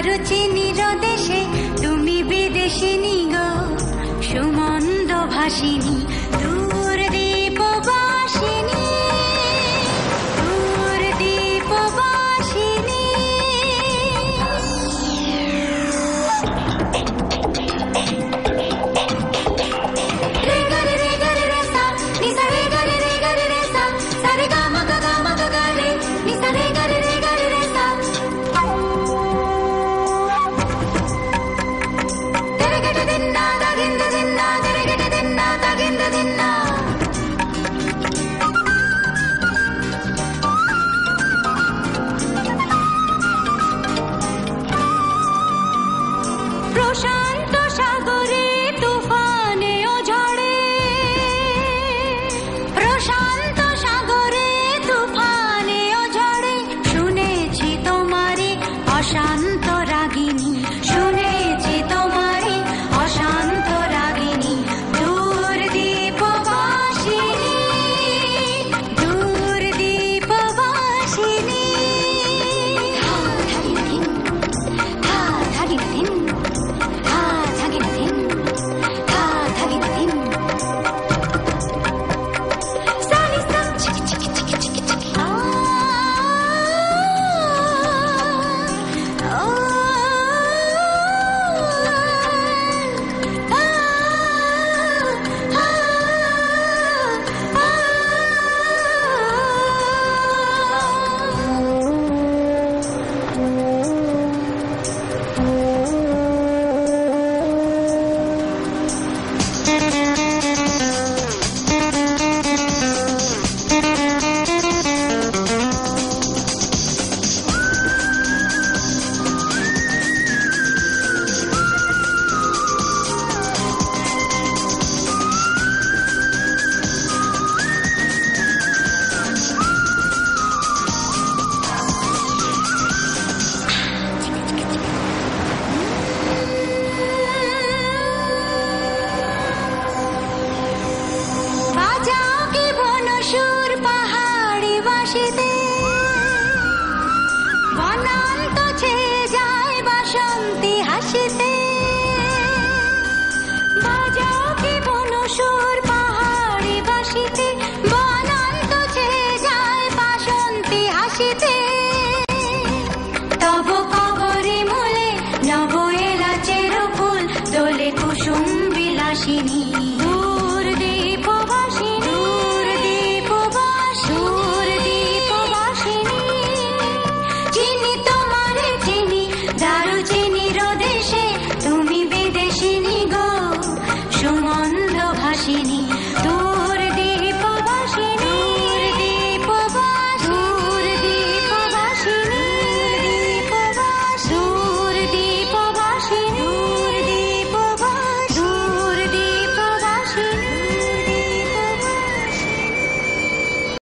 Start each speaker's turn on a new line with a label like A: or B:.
A: দারুচিনির দেশে তুমি বিদেশিনী গো, সুমন্দ ভাসিনী দূর দ্বীপবাসিনী, দূর দ্বীপবাসিনী। প্রশান্ত সাগরে তুফানে ও ঝড়ে, প্রশান্ত সাগরে তুফানে ও ঝড়ে, শুনেছি তোমারে অশান্ত রাগিনী, শুনেছি তোমারে অশান্ত রাগিনী, দূর দ্বীপবাসিনী, দূর দ্বীপবাসিনী। বনান্ত ছেয়ে যায় বাসন্তী হাসিতে, বাজাও কি বনসুর পাহাড়ি বাসিতে, বনান্ত ছেয়ে যায় বাসন্তী হাসিতে। তব কবরে মূলে নব এলাচের ফুল দোলে কুসুম বিলাসিনী, দূর দ্বীপবাসিনী, দূর দ্বীপবাসিনী, দূর দ্বীপবাসিনী। চিনি তোমারে চিনি দারুচিনি।